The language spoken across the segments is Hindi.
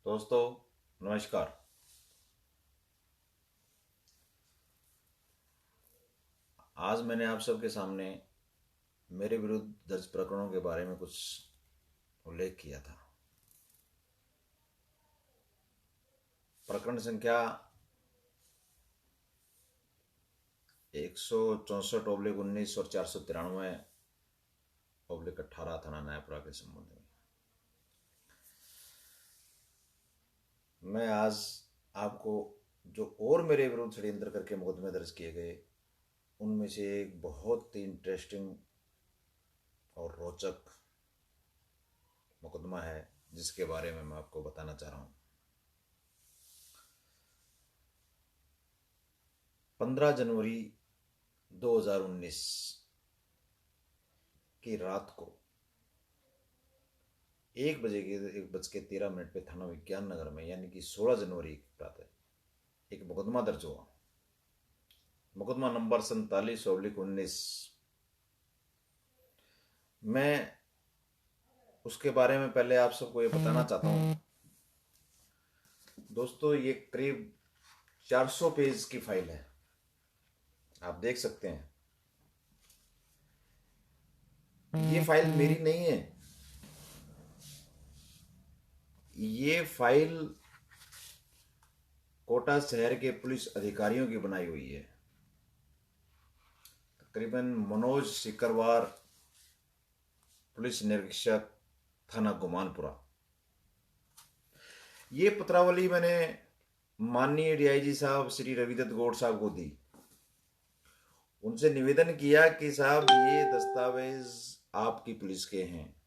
दोस्तों नमस्कार। आज मैंने आप सबके सामने मेरे विरुद्ध दर्ज प्रकरणों के बारे में कुछ उल्लेख किया था। प्रकरण संख्या 164/19 और 493/18 थाना न्यायपुरा के संबंध में मैं आज आपको जो और मेरे विरुद्ध षड्यंत्र करके मुकदमे दर्ज किए गए उनमें से एक बहुत ही इंटरेस्टिंग और रोचक मुकदमा है जिसके बारे में मैं आपको बताना चाह रहा हूँ। 15 जनवरी 2019 की रात को 1:13 पे थाना विज्ञान नगर में यानी कि 16 जनवरी की प्रातः एक मुकदमा दर्ज हुआ। मुकदमा नंबर 47/19। मैं उसके बारे में पहले आप सबको ये बताना चाहता हूँ दोस्तों, ये करीब 400 पेज की फाइल है, आप देख सकते हैं। ये फाइल मेरी नहीं है, ये फाइल कोटा शहर के पुलिस अधिकारियों की बनाई हुई है। तकरीबन मनोज सिकरवार, पुलिस निरीक्षक थाना गुमानपुरा। ये पत्रावली मैंने माननीय डीआईजी साहब श्री रविदत्त गौड़ साहब को दी। उनसे निवेदन किया कि साहब ये दस्तावेज आपकी पुलिस के हैं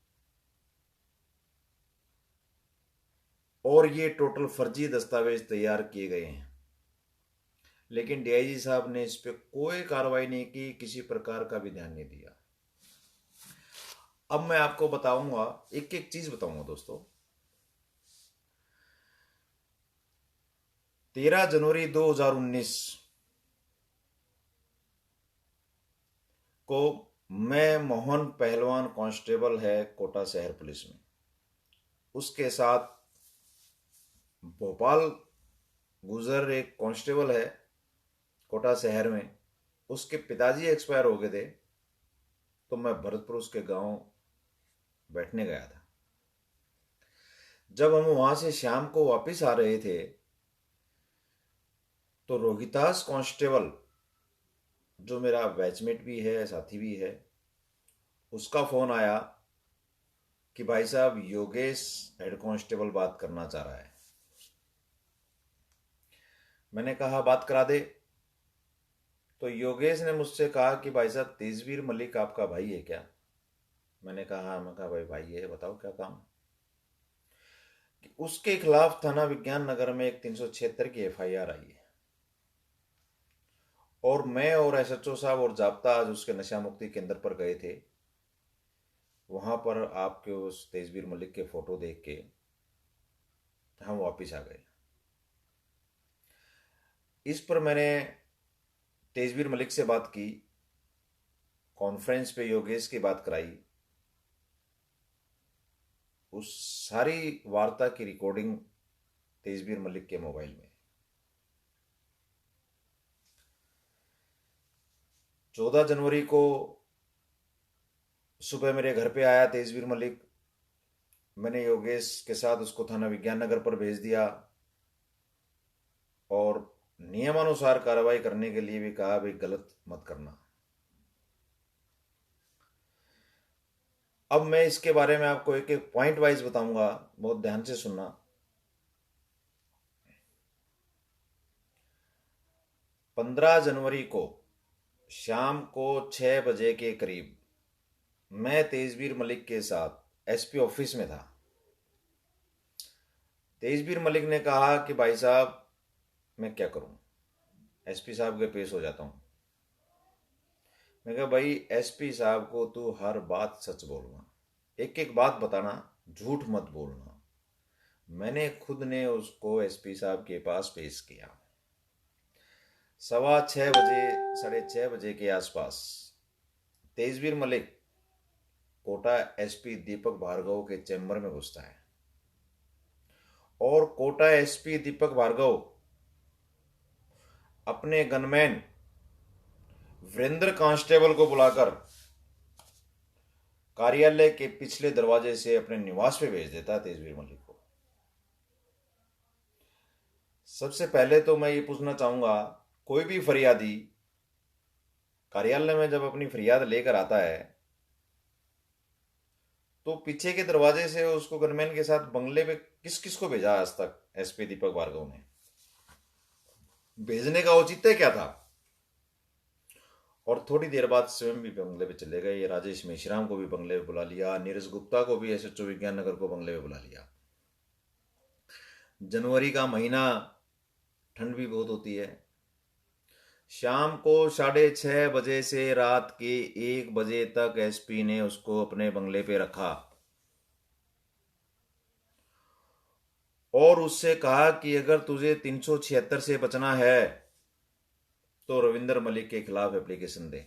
और ये टोटल फर्जी दस्तावेज तैयार किए गए हैं, लेकिन डीआईजी साहब ने इस पर कोई कार्रवाई नहीं की, किसी प्रकार का भी ध्यान नहीं दिया। अब मैं आपको बताऊंगा, एक एक चीज बताऊंगा दोस्तों। 13 जनवरी 2019 को मैं मोहन पहलवान कांस्टेबल है कोटा शहर पुलिस में, उसके साथ भोपाल गुजर एक कांस्टेबल है कोटा शहर में, उसके पिताजी एक्सपायर हो गए थे, तो मैं भरतपुर उसके गांव बैठने गया था। जब हम वहां से शाम को वापस आ रहे थे तो रोहितास कांस्टेबल जो मेरा बैचमेट भी है, साथी भी है, उसका फोन आया कि भाई साहब योगेश हेड कांस्टेबल बात करना चाह रहा है। मैंने कहा बात करा दे। तो योगेश ने मुझसे कहा कि भाई साहब तेजवीर मलिक आपका भाई है क्या? मैंने कहा हाँ। मैं कहा भाई भाई है, बताओ क्या काम। कि उसके खिलाफ थाना विज्ञान नगर में एक 376 की एफआईआर आई है और मैं और एसएचओ साहब और जाब्ता आज उसके नशा मुक्ति केंद्र पर गए थे। वहां पर आपके उस तेजवीर मलिक के फोटो देख के हम वापिस आ गए। इस पर मैंने तेजवीर मलिक से बात की, कॉन्फ्रेंस पे योगेश की बात कराई। उस सारी वार्ता की रिकॉर्डिंग तेजवीर मलिक के मोबाइल में। 14 जनवरी को सुबह मेरे घर पे आया तेजवीर मलिक। मैंने योगेश के साथ उसको थाना विज्ञान नगर पर भेज दिया और नियमानुसार कार्रवाई करने के लिए भी कहा भाई गलत मत करना। अब मैं इसके बारे में आपको एक एक पॉइंट वाइज बताऊंगा, बहुत ध्यान से सुनना। 15 जनवरी को शाम को 6 बजे के करीब मैं तेजवीर मलिक के साथ एसपी ऑफिस में था। तेजवीर मलिक ने कहा कि भाई साहब मैं क्या करूं, एसपी साहब के पेश हो जाता हूं। मैं कहा भाई एसपी साहब को तू हर बात सच बोलना, एक एक बात बताना, झूठ मत बोलना। मैंने खुद ने उसको एसपी साहब के पास पेश किया। 6:15 6:30 के आसपास तेजवीर मलिक कोटा एसपी दीपक भार्गव के चैम्बर में घुसता है और कोटा एसपी दीपक भार्गव अपने गनमैन वीरेंद्र कांस्टेबल को बुलाकर कार्यालय के पिछले दरवाजे से अपने निवास पे भेज देता है तेजवीर मलिक को। सबसे पहले तो मैं ये पूछना चाहूंगा, कोई भी फरियादी कार्यालय में जब अपनी फरियाद लेकर आता है तो पीछे के दरवाजे से उसको गनमैन के साथ बंगले पे किस किस को भेजा आज तक एसपी दीपक भार्गव ने? भेजने का औचित्य क्या था? और थोड़ी देर बाद स्वयं भी बंगले पे चले गए। राजेश मेश्राम को भी बंगले पे बुला लिया, नीरज गुप्ता को भी एसएचओ विज्ञान नगर को बंगले पे बुला लिया। जनवरी का महीना, ठंड भी बहुत होती है। शाम को 6:30 से रात के 1 बजे तक एसपी ने उसको अपने बंगले पे रखा और उससे कहा कि अगर तुझे 376 से बचना है तो रविंदर मलिक के खिलाफ एप्लीकेशन दे।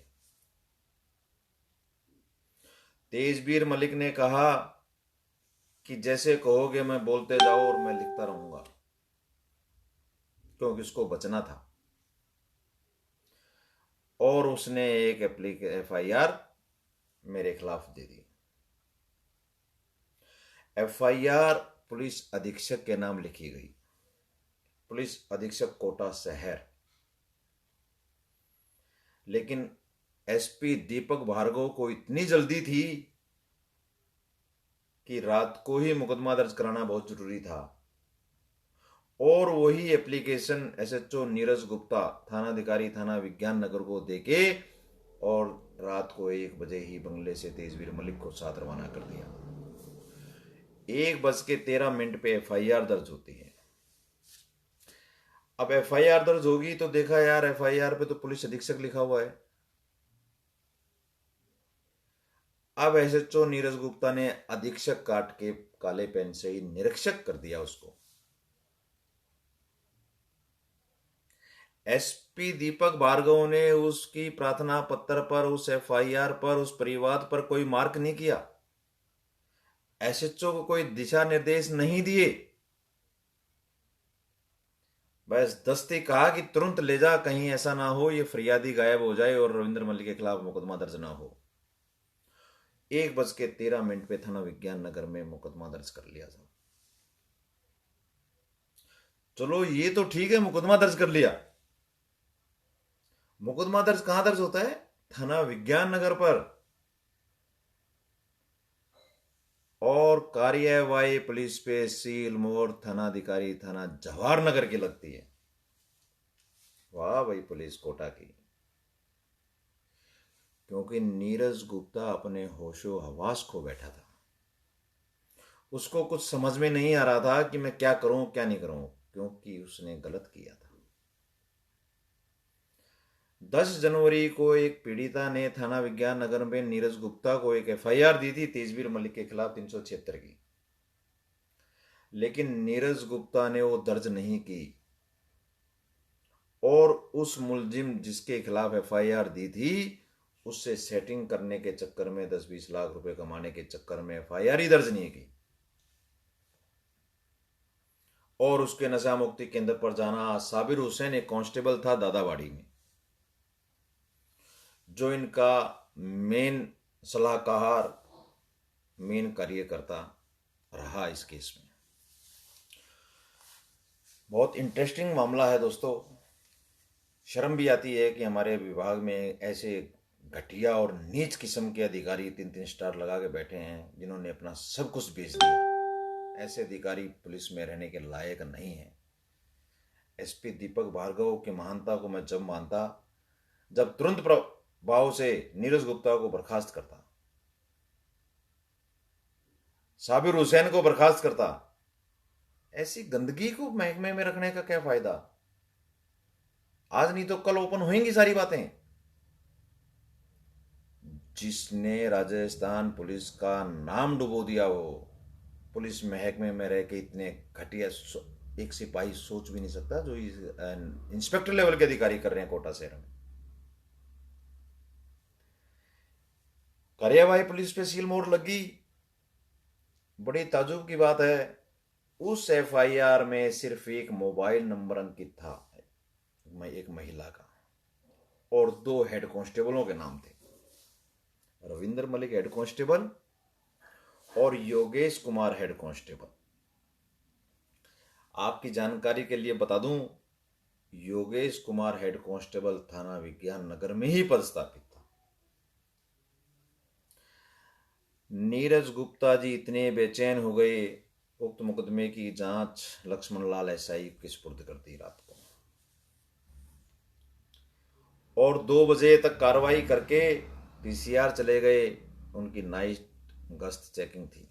तेजवीर मलिक ने कहा कि जैसे कहोगे मैं बोलते जाओ और मैं लिखता रहूंगा, क्योंकि उसको बचना था। और उसने एक एफआईआर मेरे खिलाफ दे दी। एफआईआर पुलिस अधीक्षक के नाम लिखी गई, पुलिस अधीक्षक कोटा शहर। लेकिन एसपी दीपक भार्गव को इतनी जल्दी थी कि रात को ही मुकदमा दर्ज कराना बहुत जरूरी था। और वही एप्लीकेशन एसएचओ नीरज गुप्ता थानाधिकारी थाना विज्ञान नगर को देके और रात को 1 बजे ही बंगले से तेजवीर मलिक को साथ रवाना कर दिया। 1:13 पे एफआईआर दर्ज होती है। अब एफआईआर दर्ज होगी तो देखा यार एफआईआर पे तो पुलिस अधीक्षक लिखा हुआ है। अब एसएचओ नीरज गुप्ता ने अधीक्षक काट के काले पेन से ही निरीक्षक कर दिया उसको। एसपी दीपक भार्गव ने उसकी प्रार्थना पत्र पर, उस एफआईआर पर, उस परिवाद पर कोई मार्क नहीं किया। एसएचओ को कोई दिशा निर्देश नहीं दिए। बस दस्ती कहा कि तुरंत ले जा, कहीं ऐसा ना हो ये फरियादी गायब हो जाए और रविंद्र मलिक के खिलाफ मुकदमा दर्ज ना हो। 1:13 पे थाना विज्ञान नगर में मुकदमा दर्ज कर लिया था। चलो ये तो ठीक है, मुकदमा दर्ज कर लिया। मुकदमा दर्ज कहां दर्ज होता है? थाना विज्ञान नगर पर। और कार्यवाही पुलिस पे सील मोहर थानाधिकारी थाना जवाहर नगर की लगती है। वाह भाई पुलिस कोटा की। क्योंकि नीरज गुप्ता अपने होशो हवास खो बैठा था। उसको कुछ समझ में नहीं आ रहा था कि मैं क्या करूं क्या नहीं करूं, क्योंकि उसने गलत किया था। 10 जनवरी को एक पीड़िता ने थाना विज्ञान नगर में नीरज गुप्ता को एक एफआईआर दी थी तेजवीर मलिक के खिलाफ 376 की। लेकिन नीरज गुप्ता ने वो दर्ज नहीं की और उस मुलजिम जिसके खिलाफ एफआईआर दी थी उससे सेटिंग करने के चक्कर में 10-20 लाख रुपए कमाने के चक्कर में एफआईआर ही दर्ज नहीं की। और उसके नशा मुक्ति केंद्र पर जाना। साबिर हुसैन एक कांस्टेबल था दादावाड़ी में, जो इनका मेन सलाहकार, मेन कार्यकर्ता रहा इस केस में। बहुत इंटरेस्टिंग मामला है दोस्तों। शर्म भी आती है कि हमारे विभाग में ऐसे घटिया और नीच किस्म के अधिकारी 3-3 स्टार लगा के बैठे हैं, जिन्होंने अपना सब कुछ बेच दिया। ऐसे अधिकारी पुलिस में रहने के लायक नहीं है। एसपी दीपक भार्गव की महानता को मैं जब मानता जब तुरंत प्रभाव से नीरज गुप्ता को बर्खास्त करता, साबिर हुसैन को बर्खास्त करता। ऐसी गंदगी को महकमे में रखने का क्या फायदा? आज नहीं तो कल ओपन होंगी सारी बातें। जिसने राजस्थान पुलिस का नाम डुबो दिया, वो पुलिस महकमे में रह के इतने घटिया एक सिपाही सोच भी नहीं सकता जो इंस्पेक्टर लेवल के अधिकारी कर रहे हैं कोटा शहर में। कार्यवाही पुलिस पे सील मोहर लगी। बड़ी ताजुब की बात है, उस एफआईआर में सिर्फ एक मोबाइल नंबर अंकित था, एक महिला का, और 2 हेड कांस्टेबलों के नाम थे, रविंद्र मलिक हेड कांस्टेबल और योगेश कुमार हेड कांस्टेबल। आपकी जानकारी के लिए बता दूं, योगेश कुमार हेड कांस्टेबल थाना विज्ञान नगर में ही पदस्थापित था। नीरज गुप्ता जी इतने बेचैन हो गए, उक्त मुकदमे की जांच लक्ष्मण लाल एसआई के सुपुर्द कर दी रात को, और 2 बजे तक कार्रवाई करके पीसीआर चले गए। उनकी नाइट गश्त चेकिंग थी।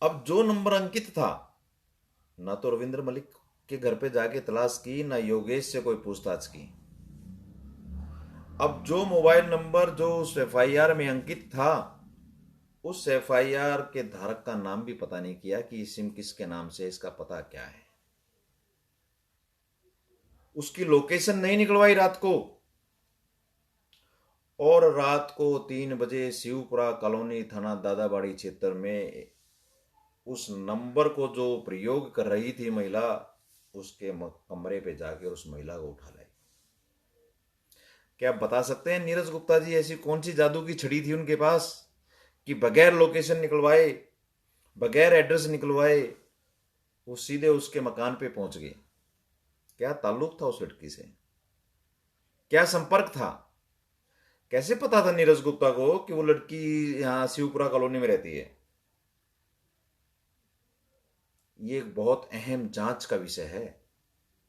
अब जो नंबर अंकित था, ना तो रविंद्र मलिक के घर पे जाके तलाश की, ना योगेश से कोई पूछताछ की। अब जो मोबाइल नंबर जो उस एफआईआर में अंकित था, उस एफआईआर के धारक का नाम भी पता नहीं किया कि सिम किसके नाम से, इसका पता क्या है। उसकी लोकेशन नहीं निकलवाई रात को, और रात को 3 बजे शिवपुरा कॉलोनी थाना दादाबाड़ी क्षेत्र में उस नंबर को जो प्रयोग कर रही थी महिला, उसके कमरे पे जाके उस महिला को उठा लाई। क्या आप बता सकते हैं नीरज गुप्ता जी ऐसी कौन सी जादू की छड़ी थी उनके पास कि बगैर लोकेशन निकलवाए, बगैर एड्रेस निकलवाए वो सीधे उसके मकान पे पहुंच गए? क्या ताल्लुक था उस लड़की से, क्या संपर्क था? कैसे पता था नीरज गुप्ता को कि वो लड़की यहां शिवपुरा कॉलोनी में रहती है? ये एक बहुत अहम जांच का विषय है।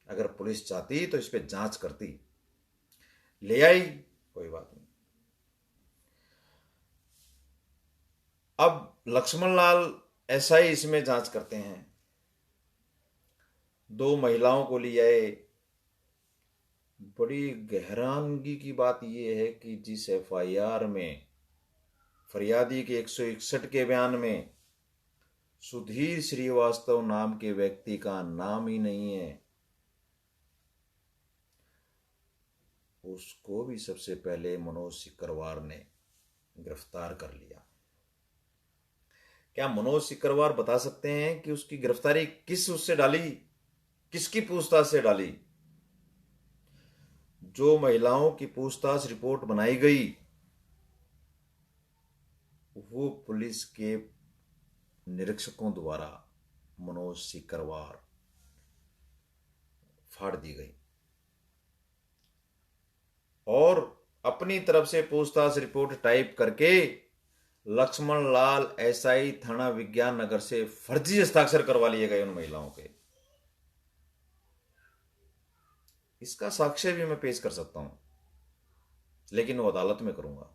अगर पुलिस चाहती तो इस पे जांच करती, ले आई, कोई बात नहीं। अब लक्ष्मण लाल एसआई इसमें जांच करते हैं। 2 महिलाओं को ले आए। बड़ी गहरानगी की बात यह है कि जिस एफआईआर में फरियादी के 161 के बयान में सुधीर श्रीवास्तव नाम के व्यक्ति का नाम ही नहीं है, उसको भी सबसे पहले मनोज सिकरवार ने गिरफ्तार कर लिया। क्या मनोज सिकरवार बता सकते हैं कि उसकी गिरफ्तारी किस उससे डाली, किसकी पूछताछ से डाली? जो महिलाओं की पूछताछ रिपोर्ट बनाई गई वो पुलिस के निरीक्षकों द्वारा मनोज सिकरवार फाड़ दी गई, और अपनी तरफ से पूछताछ रिपोर्ट टाइप करके लक्ष्मण लाल एसआई थाना विज्ञान नगर से फर्जी हस्ताक्षर करवा लिए गए उन महिलाओं के। इसका साक्ष्य भी मैं पेश कर सकता हूं, लेकिन वो अदालत में करूंगा।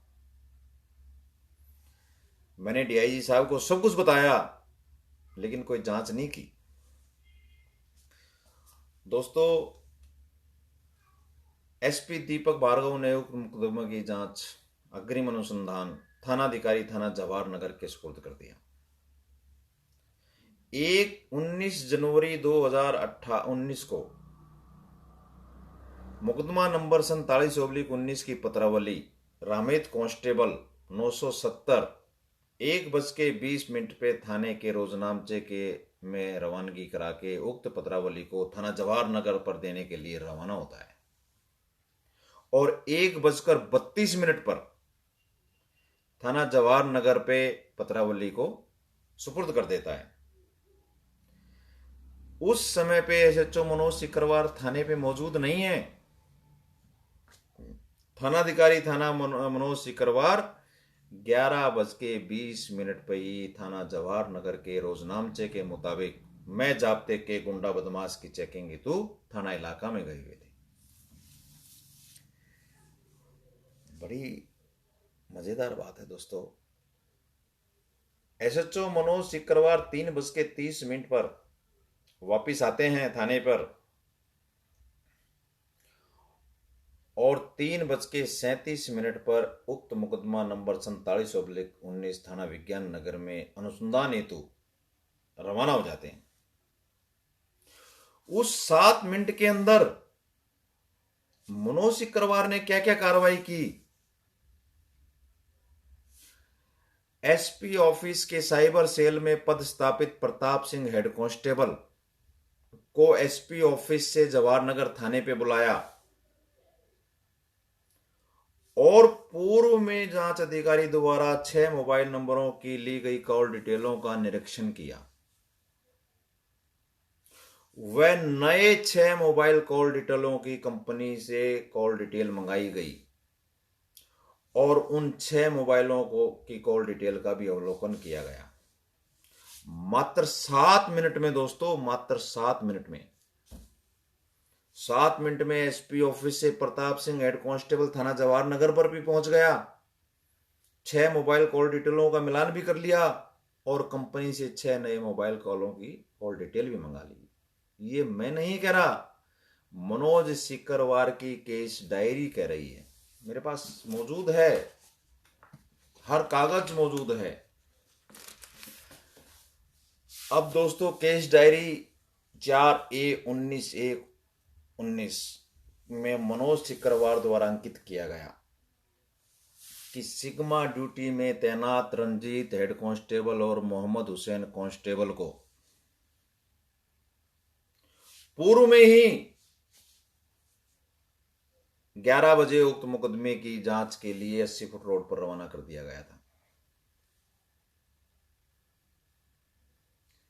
मैंने डीआईजी साहब को सब कुछ बताया, लेकिन कोई जांच नहीं की। दोस्तों, एसपी दीपक भार्गव ने उक्त मुकदमे की जांच अग्रिम अनुसंधान थानाधिकारी थाना जवाहर नगर के सुपुर्द कर दिया। 19 जनवरी 2019 को मुकदमा नंबर 47/19 की पत्रावली रामेत कांस्टेबल 970 1:20 पे थाने के रोजनामचे के में रवानगी करा के उक्त पत्रावली को थाना जवाहर नगर पर देने के लिए रवाना होता है, और 1:32 पर थाना जवाहर नगर पे पत्रावली को सुपुर्द कर देता है। उस समय पे एसएचओ मनोज सिकरवार थाने पे मौजूद नहीं है। थानाधिकारी थाना मनोज सिकरवार 11:20 पे ही थाना जवाहर नगर के रोजनामचे के मुताबिक मैं जाब्ते के गुंडा बदमाश की चेकिंग हेतु थाना इलाका में गए हुए थे। बड़ी मजेदार बात है दोस्तों। एसएचओ मनोज सिकरवार 3:30 पर वापिस आते हैं थाने पर, और 3:37 पर उक्त मुकदमा नंबर 47/19 थाना विज्ञान नगर में अनुसंधान हेतु रवाना हो जाते हैं। उस 7 मिनट के अंदर मनोज सिकरवार ने क्या क्या कार्रवाई की? एसपी ऑफिस के साइबर सेल में पदस्थापित प्रताप सिंह हेड कांस्टेबल को एसपी ऑफिस से जवाहरनगर थाने पे बुलाया और पूर्व में जांच अधिकारी द्वारा 6 मोबाइल नंबरों की ली गई कॉल डिटेलों का निरीक्षण किया। वह नए 6 मोबाइल कॉल डिटेलों की कंपनी से कॉल डिटेल मंगाई गई और उन 6 मोबाइलों की कॉल डिटेल का भी अवलोकन किया गया। मात्र 7 मिनट में दोस्तों, मात्र 7 मिनट में 7 मिनट में एसपी ऑफिस से प्रताप सिंह हेड कांस्टेबल थाना जवाहरनगर पर भी पहुंच गया, 6 मोबाइल कॉल डिटेलों का मिलान भी कर लिया और कंपनी से 6 नए मोबाइल कॉलों की कॉल डिटेल भी मंगा ली। ये मैं नहीं कह रहा, मनोज सिकरवार की केस डायरी कह रही है, मेरे पास मौजूद है, हर कागज मौजूद है। अब दोस्तों केस डायरी 4A19/19 में मनोज सिकरवार द्वारा अंकित किया गया कि सिग्मा ड्यूटी में तैनात रंजीत हेड कांस्टेबल और मोहम्मद हुसैन कांस्टेबल को पूर्व में ही 11 बजे उक्त मुकदमे की जांच के लिए 80 फुट रोड पर रवाना कर दिया गया था।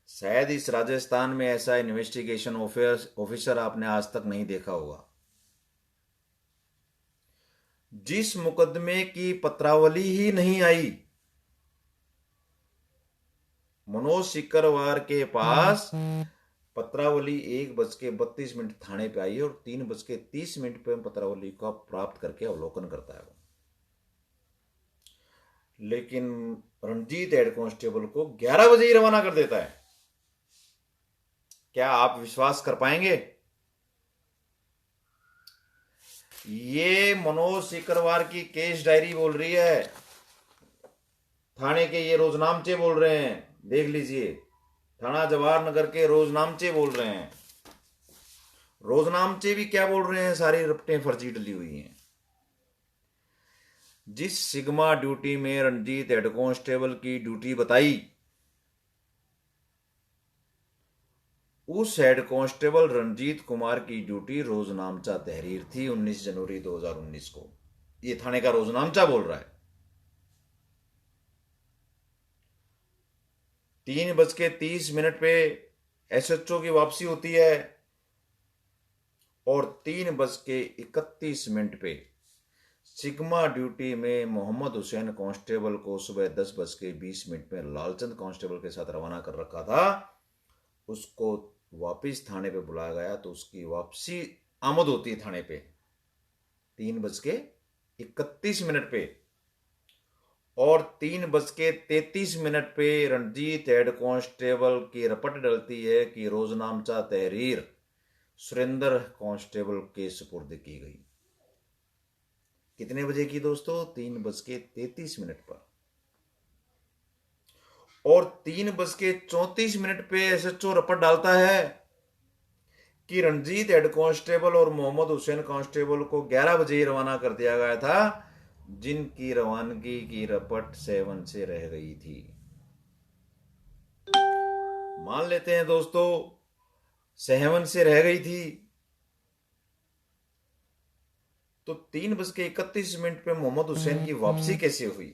शायद इस राजस्थान में ऐसा इन्वेस्टिगेशन ऑफिसर आपने आज तक नहीं देखा होगा। जिस मुकदमे की पत्रावली ही नहीं आई, मनोज सिकरवार के पास पत्रावली 1:32 थाने पे आई और 3:30 पे पत्रावली का प्राप्त करके अवलोकन करता है वो। लेकिन रणजीत हेड कांस्टेबल को 11 बजे ही रवाना कर देता है। क्या आप विश्वास कर पाएंगे? ये मनोज सिकरवार की केस डायरी बोल रही है, थाने के ये रोजनामचे बोल रहे हैं, देख लीजिए, थाना जवाहरनगर के रोजनामचे बोल रहे हैं। रोजनामचे भी क्या बोल रहे हैं, सारी रपटें फर्जी डली हुई हैं। जिस सिग्मा ड्यूटी में रणजीत हेड कांस्टेबल की ड्यूटी बताई, उस हेड कांस्टेबल रणजीत कुमार की ड्यूटी रोजनामचा तहरीर थी 19 जनवरी 2019 को। ये थाने का रोजनामचा बोल रहा है। 3:30 पे एसएचओ की वापसी होती है और 3:31 पे सिग्मा ड्यूटी में मोहम्मद हुसैन कांस्टेबल को सुबह 10:20 पे लालचंद कांस्टेबल के साथ रवाना कर रखा था, उसको वापिस थाने पे बुलाया गया तो उसकी वापसी आमद होती है थाने पे 3:31 पे और 3:33 पे रणजीत हेड कांस्टेबल की रपट डलती है कि रोजनामचा तहरीर सुरेंद्र कांस्टेबल के सुपुर्द की गई। कितने बजे की दोस्तों? 3:33 पर। और 3:34 पे एसएचओ रपट डालता है कि रणजीत हेड कांस्टेबल और मोहम्मद हुसैन कांस्टेबल को 11 बजे ही रवाना कर दिया गया था, जिनकी रवानगी की रपट 7 से रह गई थी। मान लेते हैं दोस्तों 7 से रह गई थी, तो 3:31 पे मोहम्मद हुसैन की वापसी कैसे हुई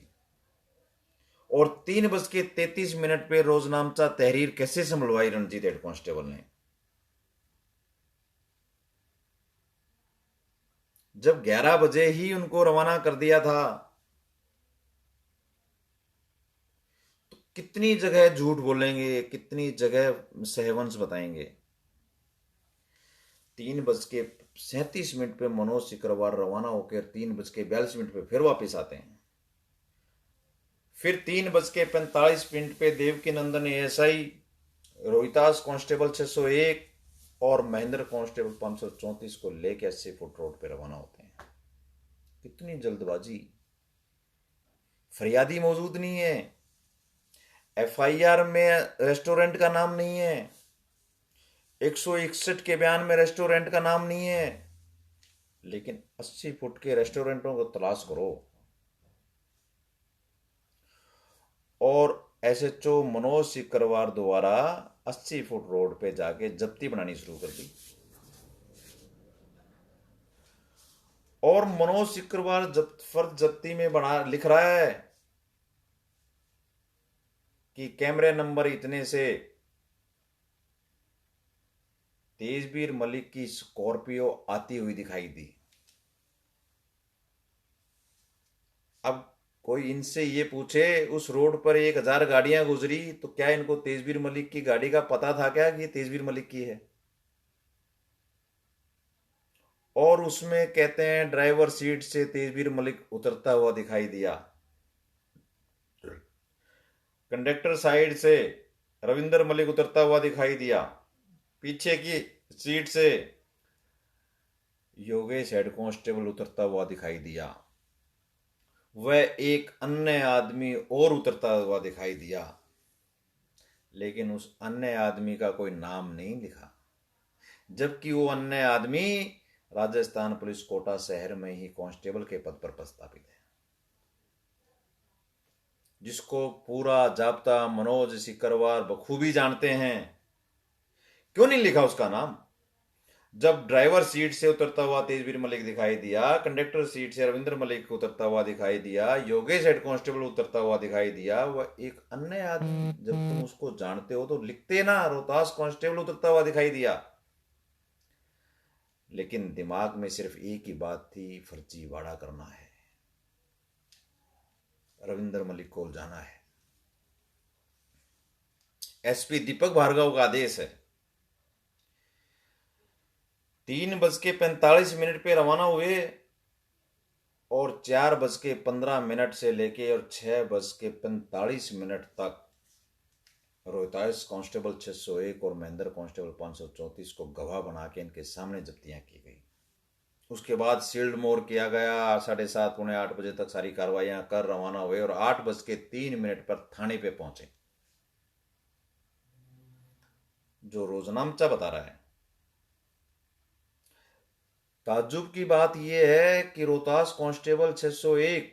और 3:33 पे रोजनामचा तहरीर कैसे संभलवाई रणजीत हेड कांस्टेबल ने? जब 11 बजे ही उनको रवाना कर दिया था तो कितनी जगह झूठ बोलेंगे, कितनी जगह सहवंश बताएंगे। 3:37 पे मनोज सिकरवार रवाना होकर 3:42 पे फिर वापस आते हैं। फिर 3:45 पे देवकी नंदन एएसआई, रोहितास कांस्टेबल 601 और महेंद्र कांस्टेबल 534 को लेकर 80 फुट रोड पे रवाना होते हैं। कितनी जल्दबाजी। फरियादी मौजूद नहीं है, एफआईआर में रेस्टोरेंट का नाम नहीं है, 161 के बयान में रेस्टोरेंट का नाम नहीं है, लेकिन 80 फुट के रेस्टोरेंटों को तलाश करो और एसएचओ मनोज सिकरवार द्वारा 80 फुट रोड पे जाके जब्ती बनानी शुरू कर दी। और मनोज सिकरवार फर्द जब्ती में बना लिख रहा है कि कैमरे नंबर इतने से तेजवीर मलिक की स्कॉर्पियो आती हुई दिखाई दी। अब कोई इनसे ये पूछे उस रोड पर 1000 गाड़ियां गुजरी तो क्या इनको तेजवीर मलिक की गाड़ी का पता था क्या कि तेजवीर मलिक की है? और उसमें कहते हैं ड्राइवर सीट से तेजवीर मलिक उतरता हुआ दिखाई दिया, कंडक्टर साइड से रविंदर मलिक उतरता हुआ दिखाई दिया, पीछे की सीट से योगेश हेड कांस्टेबल उतरता हुआ दिखाई दिया, वह एक अन्य आदमी और उतरता हुआ दिखाई दिया, लेकिन उस अन्य आदमी का कोई नाम नहीं लिखा, जबकि वो अन्य आदमी राजस्थान पुलिस कोटा शहर में ही कांस्टेबल के पद पर प्रस्तावित है, जिसको पूरा जाब्ता मनोज सिकरवार बखूबी जानते हैं। क्यों नहीं लिखा उसका नाम? जब ड्राइवर सीट से उतरता हुआ तेजवीर मलिक दिखाई दिया, कंडक्टर सीट से रविंद्र मलिक उतरता हुआ दिखाई दिया, योगेश हेड कांस्टेबल उतरता हुआ दिखाई दिया, वह एक अन्य आदमी, जब तुम उसको जानते हो तो लिखते ना, रोहतास कांस्टेबल उतरता हुआ दिखाई दिया। लेकिन दिमाग में सिर्फ एक ही बात थी, फर्जीवाड़ा करना है, रविंद्र मलिक को उलझाना है। एसपी दीपक भार्गव का आदेश है, 3:45 पे रवाना हुए और 4:15 से लेके और 6:45 तक रोहतास कांस्टेबल 601 और महेंद्र कांस्टेबल 534 को गवाह बना के इनके सामने जब्तियां की गई। उसके बाद सील्ड मोर किया गया। 7:30 पौने 8 बजे तक सारी कार्रवाइयां कर रवाना हुए और 8:03 पर थाने पे पहुंचे। जो रोजनामचा बता रहा है, ताज्जुब की बात यह है कि रोहतास कांस्टेबल 601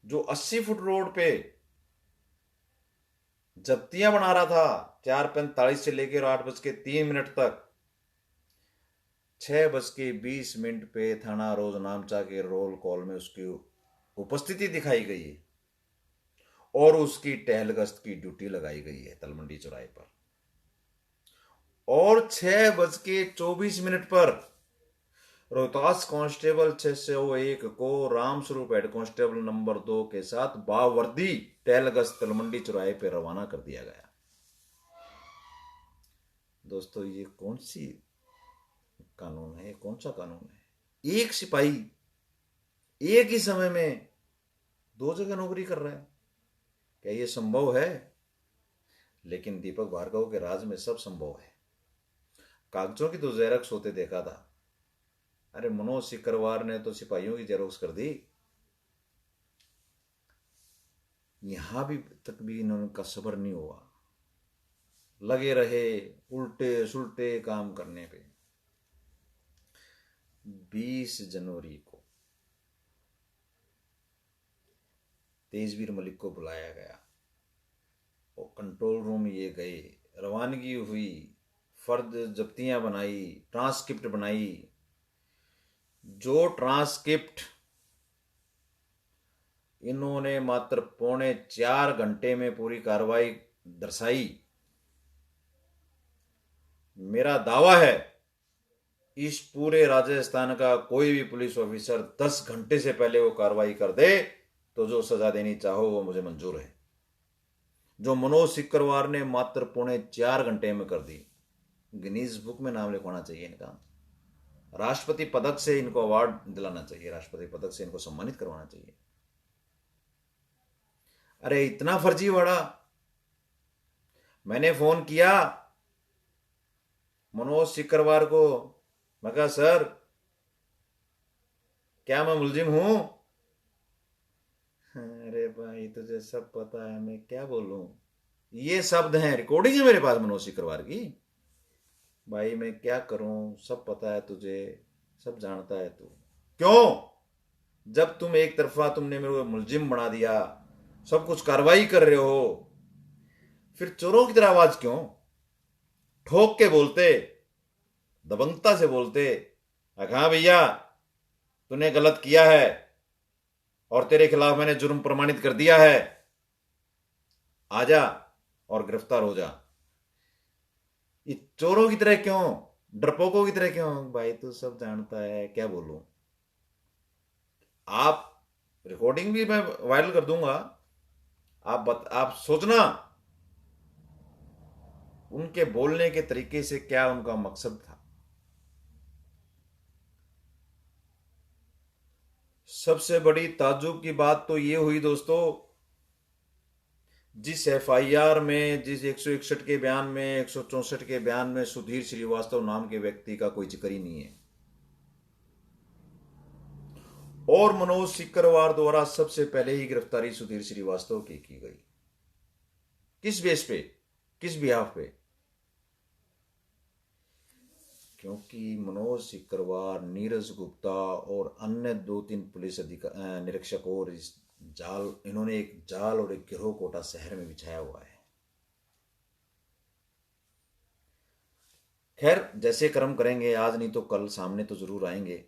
जो 80 फुट रोड पे जब्तियां बना रहा था 4:45 से लेकर 8:03 तक, 6:20 पे थाना रोजनामचा के रोल कॉल में उसकी उपस्थिति दिखाई गई है और उसकी टहलगश्त की ड्यूटी लगाई गई है तलमंडी चौराहे पर। और 6:24 पर रोहतास कांस्टेबल 601 को रामस्वरूप हेड कांस्टेबल नंबर 2 के साथ बावर्दी टहलगश्त तलमंडी चौराहे पर रवाना कर दिया गया। दोस्तों, ये कौन सी कानून है? कौन सा कानून है? एक सिपाही एक ही समय में 2 जगह नौकरी कर रहा है, क्या ये संभव है? लेकिन दीपक भार्गव के राज में सब संभव है। कागजों की तो जेरॉक्स होते देखा था। अरे मनोज सिकरवार ने तो सिपाहियों की जेरॉक्स कर दी। यहां भी तक भी इनका सब्र नहीं हुआ, लगे रहे उल्टे सुलटे काम करने पे। 20 जनवरी को तेजवीर मलिक को बुलाया गया और कंट्रोल रूम ये गए, रवानगी हुई, फर्द जब्तियां बनाई, ट्रांसक्रिप्ट बनाई। जो ट्रांसक्रिप्ट इन्होंने मात्र 3.25 घंटे में पूरी कार्रवाई दर्शाई, मेरा दावा है इस पूरे राजस्थान का कोई भी पुलिस ऑफिसर 10 घंटे से पहले वो कार्रवाई कर दे तो जो सजा देनी चाहो वो मुझे मंजूर है। जो मनोज सिकरवार ने मात्र 3.25 घंटे में कर दी, गिनीज बुक में नाम लिखवाना चाहिए इनका। राष्ट्रपति पदक से इनको अवार्ड दिलाना चाहिए, राष्ट्रपति पदक से इनको सम्मानित करवाना चाहिए। अरे इतना फर्जीवाड़ा। मैंने फोन किया मनोज सिकरवार को, मैं कहा सर क्या मैं मुलजिम हूं? अरे भाई तुझे सब पता है, मैं क्या बोलूं? ये शब्द हैं, रिकॉर्डिंग है मेरे पास मनोज सिकरवार की। भाई मैं क्या करूं, सब पता है तुझे, सब जानता है तू। क्यों? जब तुम एक तरफा तुमने मेरे को मुलजिम बना दिया, सब कुछ कार्रवाई कर रहे हो, फिर चोरों की तरह आवाज क्यों? ठोक के बोलते, दबंगता से बोलते, हाँ भैया तूने गलत किया है और तेरे खिलाफ मैंने जुर्म प्रमाणित कर दिया है, आजा और गिरफ्तार हो जा। ये चोरों की तरह क्यों, डरपोकों की तरह क्यों? भाई तू सब जानता है, क्या बोलूं। आप रिकॉर्डिंग भी मैं वायरल कर दूंगा, आप सोचना उनके बोलने के तरीके से क्या उनका मकसद था। सबसे बड़ी ताज्जुब की बात तो ये हुई दोस्तों, जिस एफआईआर में, जिस 161 के बयान में, 164 के बयान में सुधीर श्रीवास्तव नाम के व्यक्ति का कोई जिक्र ही नहीं है, और मनोज सिकरवार द्वारा सबसे पहले ही गिरफ्तारी सुधीर श्रीवास्तव की गई। किस बेस पे, किस बिहाफ पे? क्योंकि मनोज सिकरवार, नीरज गुप्ता और अन्य 2-3 पुलिस निरीक्षक और इस जाल, इन्होंने एक जाल और एक गिरोह कोटा शहर में बिछाया हुआ है। खैर जैसे कर्म करेंगे, आज नहीं तो कल सामने तो जरूर आएंगे।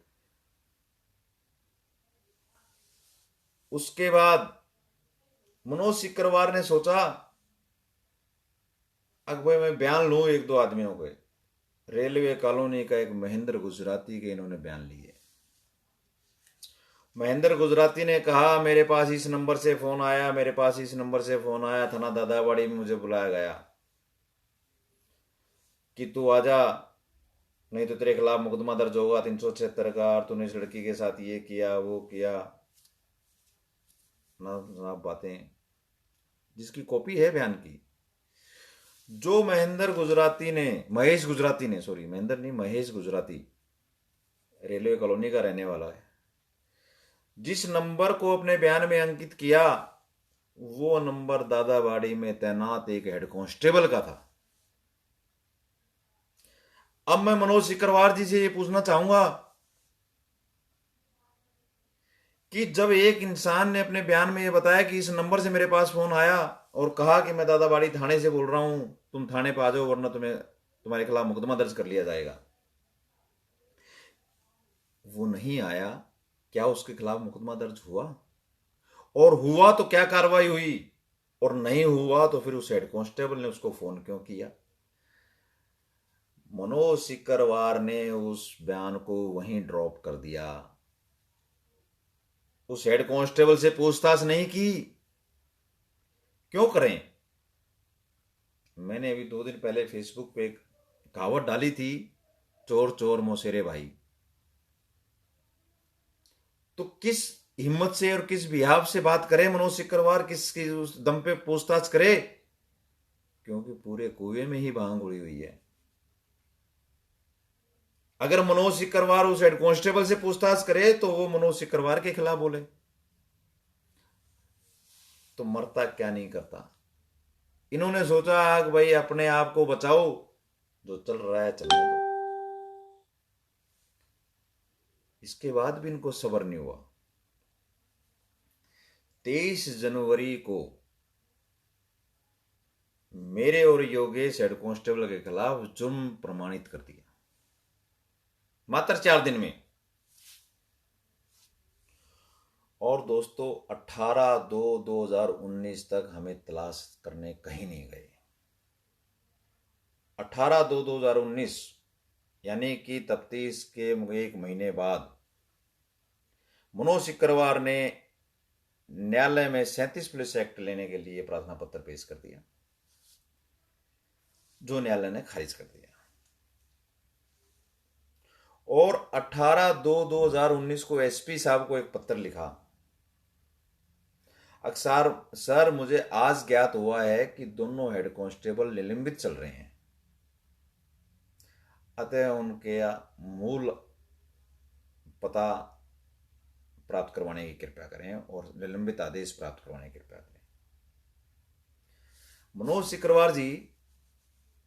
उसके बाद मनोज सिकरवार ने सोचा, अब भाई मैं बयान लूं एक दो आदमियों के। रेलवे कॉलोनी का एक महेंद्र गुजराती के इन्होंने बयान लिए। महेंद्र गुजराती ने कहा, मेरे पास इस नंबर से फोन आया, मेरे पास इस नंबर से फोन आया, थाना दादाबाड़ी में मुझे बुलाया गया कि तू आजा, नहीं तो तेरे खिलाफ मुकदमा दर्ज होगा 376 का, और तूने इस लड़की के साथ ये किया वो किया, ना जनाब बातें जिसकी कॉपी है बयान की। जो महेंद्र गुजराती ने, महेश गुजराती ने, सॉरी महेंद्र नहीं, महेश गुजराती रेलवे कॉलोनी का रहने वाला है, जिस नंबर को अपने बयान में अंकित किया, वो नंबर दादाबाड़ी में तैनात एक हेड कांस्टेबल का था। अब मैं मनोज सिकरवार जी से ये पूछना चाहूंगा कि जब एक इंसान ने अपने बयान में ये बताया कि इस नंबर से मेरे पास फोन आया और कहा कि मैं दादाबाड़ी थाने से बोल रहा हूं, तुम थाने पे आ जाओ वरना तुम्हारे खिलाफ मुकदमा दर्ज कर लिया जाएगा, वो नहीं आया, क्या उसके खिलाफ मुकदमा दर्ज हुआ? और हुआ तो क्या कार्रवाई हुई? और नहीं हुआ तो फिर उस हेड कांस्टेबल ने उसको फोन क्यों किया? मनोज सिकरवार ने उस बयान को वहीं ड्रॉप कर दिया, उस हेड कांस्टेबल से पूछताछ नहीं की। क्यों करें? मैंने अभी 2 दिन पहले फेसबुक पे एक कहावत डाली थी, चोर चोर मौसेरे भाई। तो किस हिम्मत से और किस बिहाव से बात करे मनोज सिकरवार, किसकी उस दम पे पूछताछ करे? क्योंकि पूरे कुएं में ही भांग उड़ी हुई है। अगर मनोज सिकरवार उस हेड कांस्टेबल से पूछताछ करे तो वो मनोज सिकरवार के खिलाफ बोले, तो मरता क्या नहीं करता। इन्होंने सोचा कि भाई अपने आप को बचाओ, जो चल रहा है चलने दो। इसके बाद भी इनको सब्र नहीं हुआ। 23 जनवरी को मेरे और योगेश हेड कांस्टेबल के खिलाफ जुर्म प्रमाणित कर दिया, मात्र 4 दिन में। और दोस्तों 18/2/2019 तक हमें तलाश करने कहीं नहीं गए। 18/2/2019 यानी कि तफ्तीश के 1 महीने बाद मनोज सिकरवार ने न्यायालय में 37 पुलिस एक्ट लेने के लिए प्रार्थना पत्र पेश कर दिया, जो न्यायालय ने खारिज कर दिया। और 18/2/2019 को एसपी साहब को एक पत्र लिखा, अक्सर सर मुझे आज ज्ञात हुआ है कि दोनों हेड कांस्टेबल निलंबित चल रहे हैं, अतः उनके मूल पता प्राप्त करवाने की कृपया करें और निलंबित आदेश प्राप्त करवाने की कृपया करें। मनोज सिकरवार जी,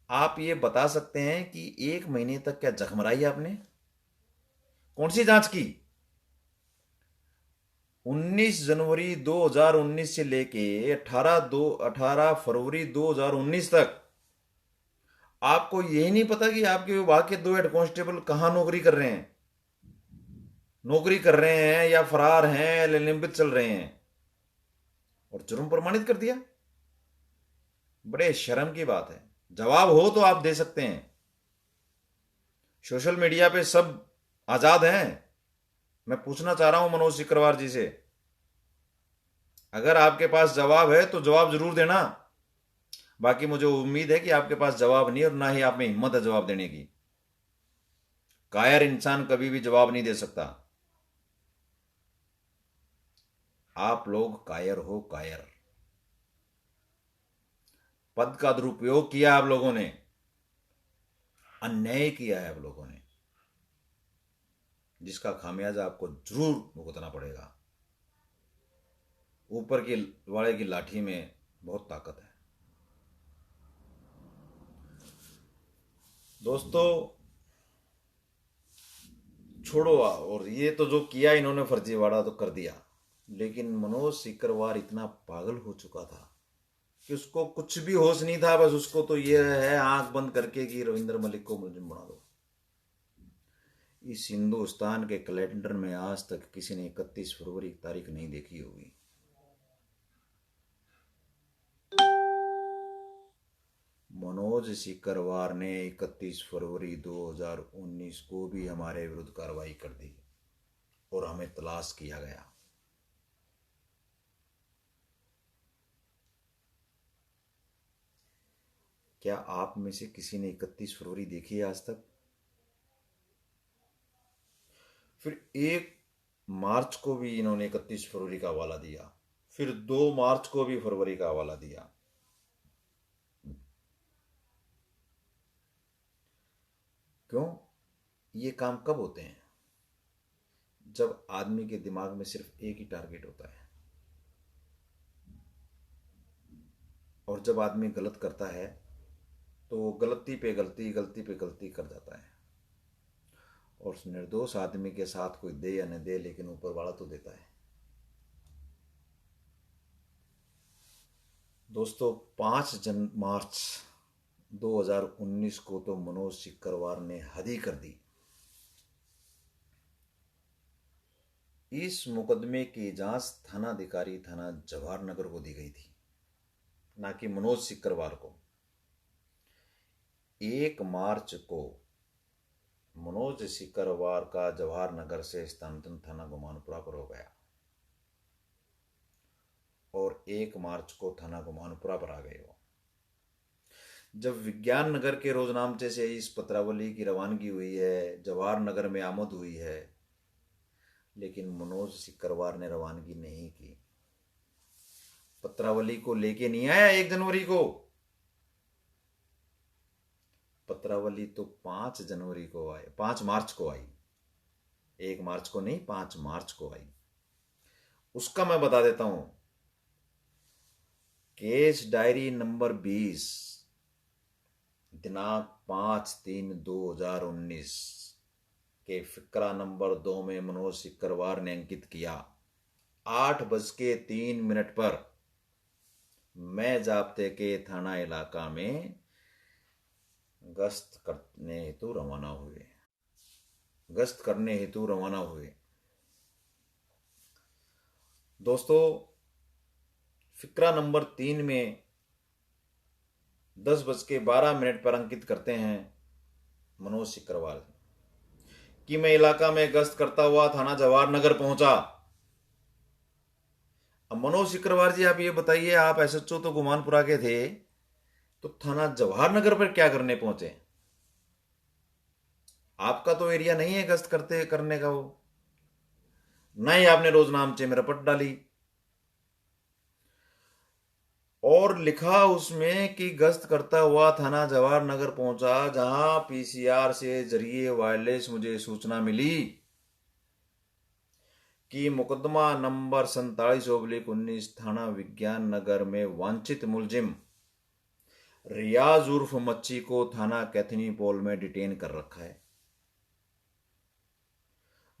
आप ये बता सकते हैं कि 1 महीने तक क्या जखमराई आपने? कौन सी जांच की? 19 जनवरी 2019 से लेके 18 फरवरी 2019 तक आपको यही नहीं पता कि आपके विभाग के 2 हेड कांस्टेबल कहां नौकरी कर रहे हैं, नौकरी कर रहे हैं या फरार हैं या निलंबित चल रहे हैं, और जुर्म प्रमाणित कर दिया। बड़े शर्म की बात है। जवाब हो तो आप दे सकते हैं। सोशल मीडिया पे सब आजाद हैं। मैं पूछना चाह रहा हूं मनोज सिकरवार जी से, अगर आपके पास जवाब है तो जवाब जरूर देना। बाकी मुझे उम्मीद है कि आपके पास जवाब नहीं और ना ही आप में हिम्मत है जवाब देने की। कायर इंसान कभी भी जवाब नहीं दे सकता। आप लोग कायर हो, कायर। पद का दुरुपयोग किया आप लोगों ने, अन्याय किया है आप लोगों ने, जिसका खामियाजा आपको जरूर भुगतना पड़ेगा। ऊपर की वाले की लाठी में बहुत ताकत है। दोस्तों छोड़ो, और ये तो जो किया इन्होंने फर्जीवाड़ा तो कर दिया, लेकिन मनोज सिकरवार इतना पागल हो चुका था कि उसको कुछ भी होश नहीं था। बस उसको तो ये है आंख बंद करके कि रविंद्र मलिक को मुलजिम बना दो। इस हिंदुस्तान के कैलेंडर में आज तक किसी ने 31 फरवरी की तारीख नहीं देखी होगी। मनोज सिकरवार ने 31 फरवरी 2019 को भी हमारे विरुद्ध कार्रवाई कर दी और हमें तलाश किया गया। क्या आप में से किसी ने 31 फरवरी देखी है आज तक? फिर 1 मार्च को भी इन्होंने 31 फरवरी का हवाला दिया, फिर 2 मार्च को भी फरवरी का हवाला दिया। क्यों? ये काम कब होते हैं? जब आदमी के दिमाग में सिर्फ एक ही टारगेट होता है, और जब आदमी गलत करता है तो गलती पे गलती, गलती पे गलती कर जाता है। और उस निर्दोष आदमी के साथ कोई दे या न दे, लेकिन ऊपर वाला तो देता है। दोस्तों 5 मार्च 2019 को तो मनोज सिकरवार ने हद ही कर दी। इस मुकदमे की जांच थानाधिकारी थाना जवाहर नगर को दी गई थी, ना कि मनोज सिकरवार को। 1 मार्च को मनोज सिकरवार का जवाहर नगर से स्थानांतरण थाना गुमानपुरा पर हो गया और 1 मार्च को थाना गुमानपुरा पर आ गए वो। जब विज्ञान नगर के रोजनामचे से इस पत्रावली की रवानगी हुई है, जवाहर नगर में आमद हुई है, लेकिन मनोज सिकरवार ने रवानगी नहीं की। पत्रावली को लेके नहीं आया 1 जनवरी को। पत्रावली तो 5 जनवरी को आई, 5 मार्च को आई। 1 मार्च को नहीं, 5 मार्च को आई। उसका मैं बता देता हूं। केस डायरी नंबर 20 दिनांक 5/3/2019 के फिक्रा नंबर 2 में मनोज सिकरवार ने अंकित किया 8:03 पर मैं जाब्ते के थाना इलाका में गश्त करने हेतु रवाना हुए। दोस्तों फिक्रा नंबर 3 में 10:12 पर अंकित करते हैं मनोज सिकरवार कि मैं इलाका में गश्त करता हुआ थाना जवाहर नगर पहुंचा। अब मनोज सिकरवार जी आप ये बताइए, आप एसएचओ तो गुमानपुरा के थे, तो थाना जवाहर नगर पर क्या करने पहुंचे? आपका तो एरिया नहीं है गश्त करने का वो। ना ही आपने रोजनामचे में रपट डाली और लिखा उसमें कि गश्त करता हुआ थाना जवाहर नगर पहुंचा, जहां पीसीआर से जरिए वायरलेस मुझे सूचना मिली कि मुकदमा नंबर 47/19 थाना विज्ञान नगर में वांछित मुलजिम रियाज उर्फ मच्छी को थाना कैथनी पोल में डिटेन कर रखा है,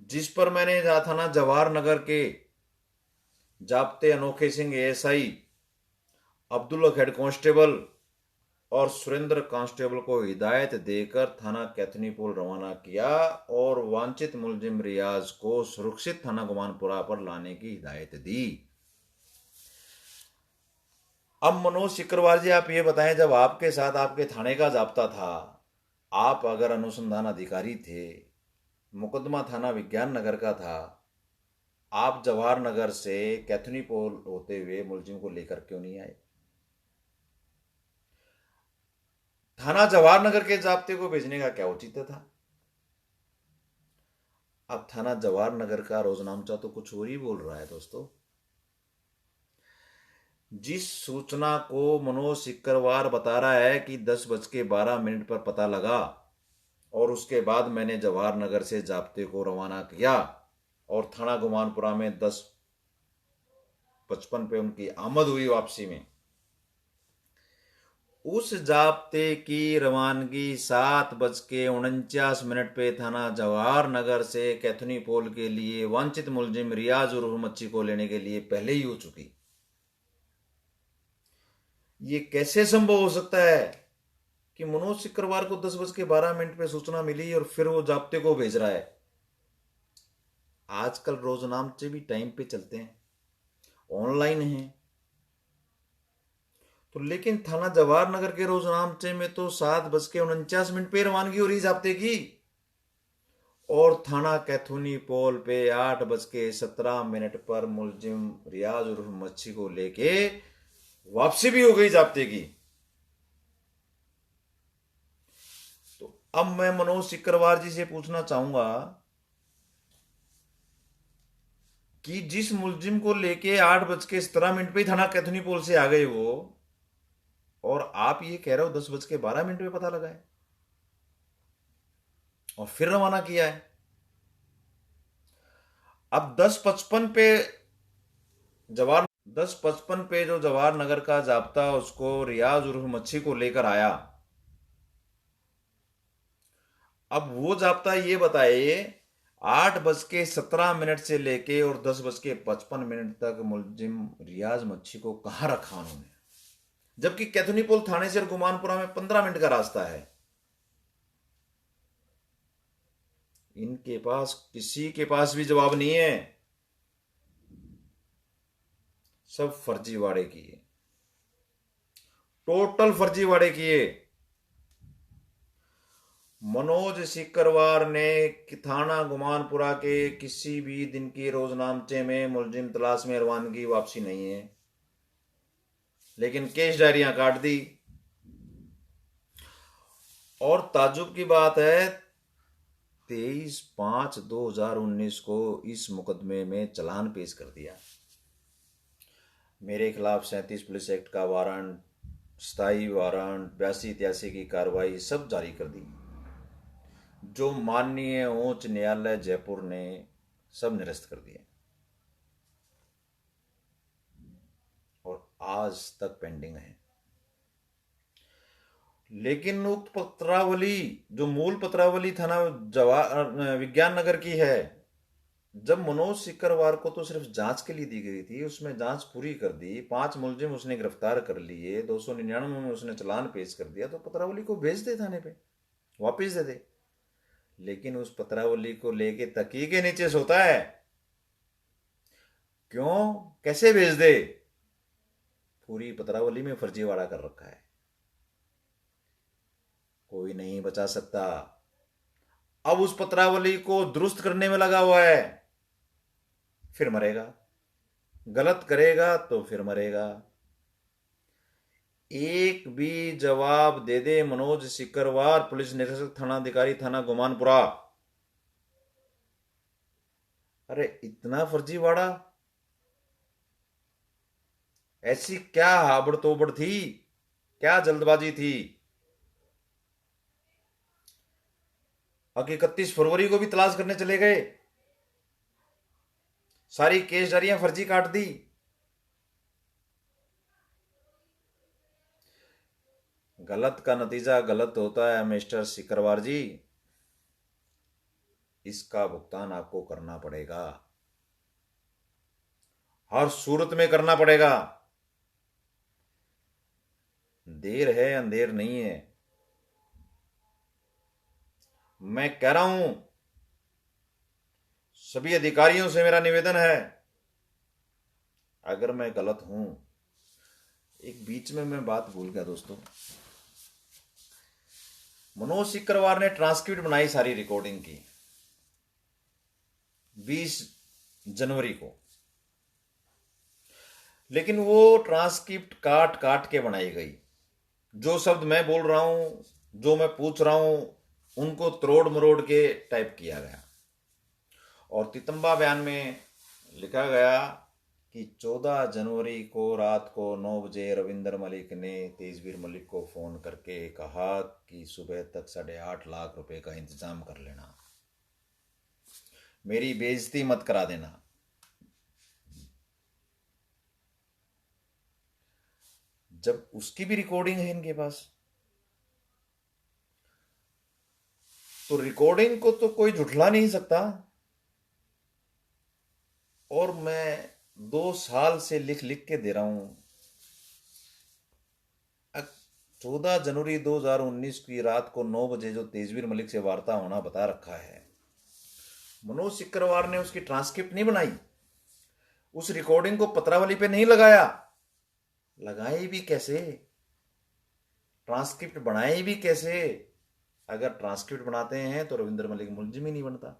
जिस पर मैंने थाना जवाहर नगर के जाप्ते अनोखे Singh ASI, Abdul Haq head constable और सुरेंद्र कांस्टेबल को हिदायत देकर थाना कैथनीपोल रवाना किया और वांछित मुलजिम रियाज को सुरक्षित थाना गुमानपुरा पर लाने की हिदायत दी। अब मनोज सिकरवार जी, आप ये बताएं, जब आपके साथ आपके थाने का जाब्ता था, आप अगर अनुसंधान अधिकारी थे, मुकदमा थाना विज्ञान नगर का था, आप जवाहर नगर से कैथनीपोल होते हुए मुलजिम को लेकर क्यों नहीं आए? थाना जवाहर नगर के जाब्ते को भेजने का क्या औचित्य था? अब थाना जवाहर नगर का रोजनामचा तो कुछ और ही बोल रहा है दोस्तों। जिस सूचना को मनोज सिकरवार बता रहा है कि 10:12 पर पता लगा और उसके बाद मैंने जवाहर नगर से जाब्ते को रवाना किया और थाना गुमानपुरा में 10:55 पे उनकी आमद हुई वापसी में, उस जाब्ते की रवानगी 7:49 पे थाना जवाहर नगर से कैथनीपोल के लिए वांछित मुलजिम रियाज उर्फ मच्छी को लेने के लिए पहले ही हो चुकी। ये कैसे संभव हो सकता है कि मनोज सिकरवार को 10:12 पे सूचना मिली और फिर वो जाब्ते को भेज रहा है? आजकल रोजनामचे भी टाइम पे चलते हैं, ऑनलाइन हैं। तो लेकिन थाना जवाहर नगर के रोजनामचे में तो 7:49 पे रवानगी हो रही जाब्ते की, और थाना कैथनीपोल पे 8:17 पर मुलजिम रियाज उर्फ मच्छी को लेके वापसी भी हो गई जाब्ते की। तो अब मैं मनोज सिकरवार जी से पूछना चाहूंगा कि जिस मुलजिम को लेके 8:17 पे थाना कैथनीपोल से आ गए वो, और आप ये कह रहे हो 10:12 पे पता लगा है और फिर रवाना किया है। अब 10:55 पे जो जवाहर नगर का जाब्ता उसको रियाज उर्फ मच्छी को लेकर आया, अब वो जाब्ता ये बताए 8:17 से लेके और 10:55 तक मुलजिम रियाज मच्छी को कहां रखा उन्होंने, जबकि कैथनीपोल थाने से गुमानपुरा में 15 मिनट का रास्ता है। इनके पास किसी के पास भी जवाब नहीं है, सब फर्जीवाड़े किए, टोटल फर्जीवाड़े किए। मनोज सिकरवार ने थाना गुमानपुरा के किसी भी दिन की रोजनामचे में मुलजिम तलाश में रवानगी वापसी नहीं है, लेकिन केस डायरियां काट दी। और ताजुब की बात है, 23/5/2019 को इस मुकदमे में चालान पेश कर दिया। मेरे खिलाफ 37 पुलिस एक्ट का वारंट, स्थायी वारंट, 82-83 की कार्रवाई सब जारी कर दी, जो माननीय उच्च न्यायालय जयपुर ने सब निरस्त कर दिए और आज तक पेंडिंग है। लेकिन उक्त पत्रावली, जो मूल पत्रावली थाना जवाहर विज्ञान नगर की है, जब मनोज सिकरवार को तो सिर्फ जांच के लिए दी गई थी, उसमें जांच पूरी कर दी, 5 मुलजिम उसने गिरफ्तार कर लिए, 299 में उसने चालान पेश कर दिया, तो पत्रावली को भेज दे थाने पे, वापिस दे दे। लेकिन उस पत्रावली को लेके तकिए के नीचे सोता है। क्यों, कैसे भेज दे? पूरी पत्रावली में फर्जीवाड़ा कर रखा है, कोई नहीं बचा सकता। अब उस पत्रावली को दुरुस्त करने में लगा हुआ है, फिर मरेगा, गलत करेगा तो फिर मरेगा। एक भी जवाब दे दे मनोज सिकरवार, पुलिस निरीक्षक थानाधिकारी थाना गुमानपुरा, अरे इतना फर्जीवाड़ा, ऐसी क्या हाबड़ तोबड़ थी, क्या जल्दबाजी थी? 31 फरवरी को भी तलाश करने चले गए, सारी केस डायरियां फर्जी काट दी। गलत का नतीजा गलत होता है मिस्टर सिकरवार जी, इसका भुगतान आपको करना पड़ेगा। हर सूरत में करना पड़ेगा। देर है अंधेर नहीं है। मैं कह रहा हूं, सभी अधिकारियों से मेरा निवेदन है, अगर मैं गलत हूं, एक बीच में मैं बात भूल गया दोस्तों, मनोज सिकरवार ने ट्रांसक्रिप्ट बनाई सारी रिकॉर्डिंग की 20 जनवरी को, लेकिन वो ट्रांसक्रिप्ट काट काट के बनाई गई। जो शब्द मैं बोल रहा हूं, जो मैं पूछ रहा हूं, उनको तरोड़ मरोड़ के टाइप किया गया। और तितंबा बयान में लिखा गया कि 14 जनवरी को रात को 9 बजे रविंदर मलिक ने तेजवीर मलिक को फोन करके कहा कि सुबह तक 8.5 लाख रुपए का इंतजाम कर लेना, मेरी बेइज्जती मत करा देना। जब उसकी भी रिकॉर्डिंग है इनके पास, तो रिकॉर्डिंग को तो कोई झुठला नहीं सकता। और मैं 2 साल से लिख लिख के दे रहा हूं। 14 जनवरी 2019 की रात को 9 बजे जो तेजवीर मलिक से वार्ता होना बता रखा है, मनोज सिकरवार ने उसकी ट्रांसक्रिप्ट नहीं बनाई, उस रिकॉर्डिंग को पत्रावली पे नहीं लगाया। लगाई भी कैसे, ट्रांसक्रिप्ट बनाई भी कैसे? अगर ट्रांसक्रिप्ट बनाते हैं तो रविंदर मलिक मुलजिम ही नहीं बनता।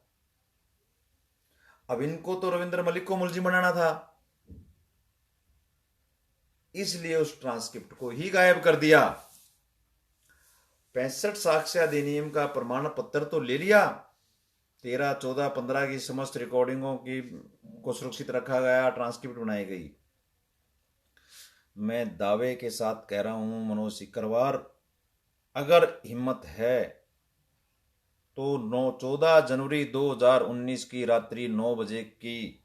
अब इनको तो रविंदर मलिक को मुलजिम बनाना था, इसलिए उस ट्रांसक्रिप्ट को ही गायब कर दिया। 65 साक्ष्य अधिनियम का प्रमाण पत्र तो ले लिया, 13, 14, 15 की समस्त रिकॉर्डिंगों की को सुरक्षित रखा गया, ट्रांसक्रिप्ट बनाई गई। मैं दावे के साथ कह रहा हूं, मनोज सिकरवार, अगर हिम्मत है तो 14 जनवरी 2019 की रात्रि 9 बजे की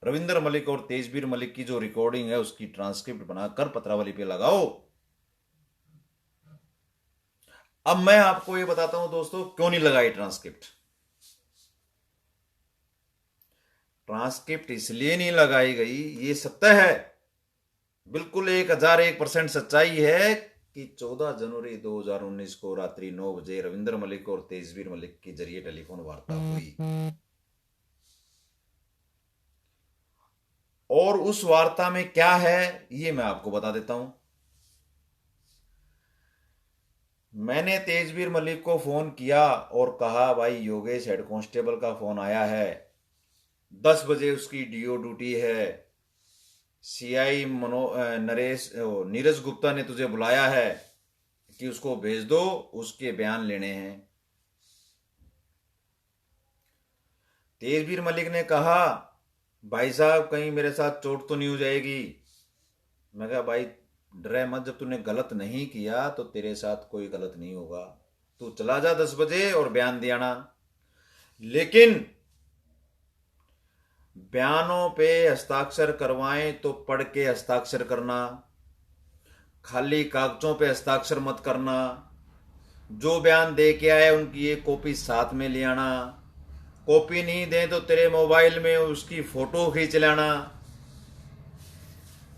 रविंदर मलिक और तेजवीर मलिक की जो रिकॉर्डिंग है उसकी ट्रांसक्रिप्ट बनाकर पत्रावली पे लगाओ। अब मैं आपको ये बताता हूं दोस्तों, क्यों नहीं लगाई ट्रांसक्रिप्ट। ट्रांसक्रिप्ट इसलिए नहीं लगाई गई, ये सत्य है, बिल्कुल 1001% सच्चाई है कि 14 जनवरी 2019 को रात्रि 9 बजे रविंदर मलिक और तेजवीर मलिक के जरिए टेलीफोन वार्ता हुई। और उस वार्ता में क्या है ये मैं आपको बता देता हूं। मैंने तेजवीर मलिक को फोन किया और कहा, भाई योगेश हेड कांस्टेबल का फोन आया है, 10 बजे उसकी डीओ ड्यूटी है, सीआई नीरज गुप्ता ने तुझे बुलाया है कि उसको भेज दो, उसके बयान लेने हैं। तेजवीर मलिक ने कहा, भाई साहब कहीं मेरे साथ चोट तो नहीं हो जाएगी। मैं कहा, भाई डरे मत, जब तूने गलत नहीं किया तो तेरे साथ कोई गलत नहीं होगा, तू चला जा 10 बजे और बयान दे आना। लेकिन बयानों पे हस्ताक्षर करवाएं तो पढ़ के हस्ताक्षर करना, खाली कागजों पे हस्ताक्षर मत करना। जो बयान दे के आए उनकी एक कॉपी साथ में ले आना, कॉपी नहीं दे तो तेरे मोबाइल में उसकी फोटो खींच लेना।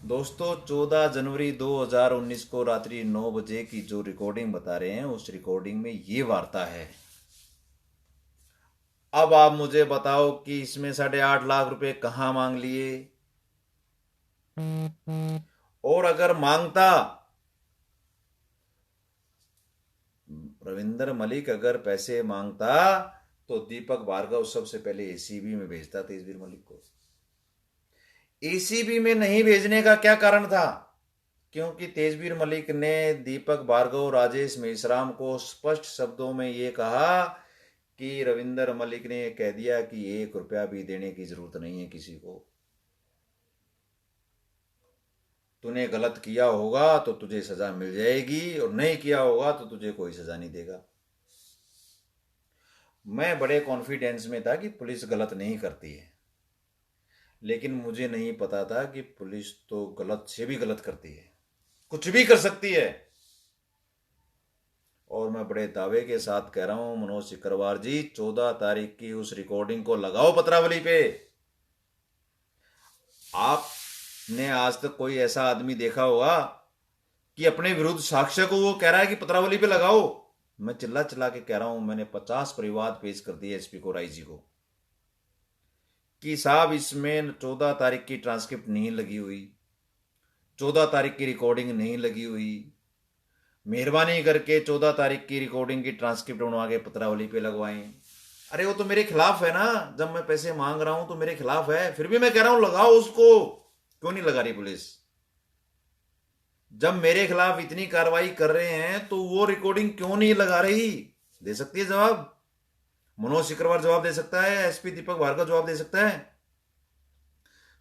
दोस्तों 14 जनवरी 2019 को रात्रि 9 बजे की जो रिकॉर्डिंग बता रहे हैं, उस रिकॉर्डिंग में ये वार्ता है। अब आप मुझे बताओ कि इसमें 8.5 लाख रुपए कहां मांग लिए? और अगर मांगता, रविंदर मलिक अगर पैसे मांगता तो दीपक भार्गव सबसे पहले एसीबी में भेजता तेजवीर मलिक को। एसीबी में नहीं भेजने का क्या कारण था? क्योंकि तेजवीर मलिक ने दीपक भार्गव, राजेश मेश्राम को स्पष्ट शब्दों में यह कहा कि रविंदर मलिक ने कह दिया कि 1 रुपया भी देने की जरूरत नहीं है किसी को, तूने गलत किया होगा तो तुझे सजा मिल जाएगी और नहीं किया होगा तो तुझे कोई सजा नहीं देगा। मैं बड़े कॉन्फिडेंस में था कि पुलिस गलत नहीं करती है, लेकिन मुझे नहीं पता था कि पुलिस तो गलत से भी गलत करती है, कुछ भी कर सकती है। और मैं बड़े दावे के साथ कह रहा हूं, मनोज सिकरवार जी, 14 तारीख की उस रिकॉर्डिंग को लगाओ पत्रावली पे। आप ने आज तक कोई ऐसा आदमी देखा होगा कि अपने विरुद्ध साक्ष्य को वो कह रहा है कि पत्रावली पे लगाओ? मैं चिल्ला चिल्ला के कह रहा हूं, मैंने 50 परिवाद पेश कर दिए एसपी को, राय जी को, कि साहब इसमें 14 तारीख की ट्रांसक्रिप्ट नहीं लगी हुई, 14 तारीख की रिकॉर्डिंग नहीं लगी हुई, मेहरबानी करके 14 तारीख की रिकॉर्डिंग की ट्रांसक्रिप्ट बनवा के पत्रावली पे लगवाएं। अरे वो तो मेरे खिलाफ है ना, जब मैं पैसे मांग रहा हूं तो मेरे खिलाफ है, फिर भी मैं कह रहा हूं लगाओ उसको। क्यों नहीं लगा रही पुलिस? जब मेरे खिलाफ इतनी कार्रवाई कर रहे हैं तो वो रिकॉर्डिंग क्यों नहीं लगा रही? दे सकती है जवाब। मनोज सिकरवार जवाब दे सकता है, एसपी दीपक भार्गव जवाब दे सकता है।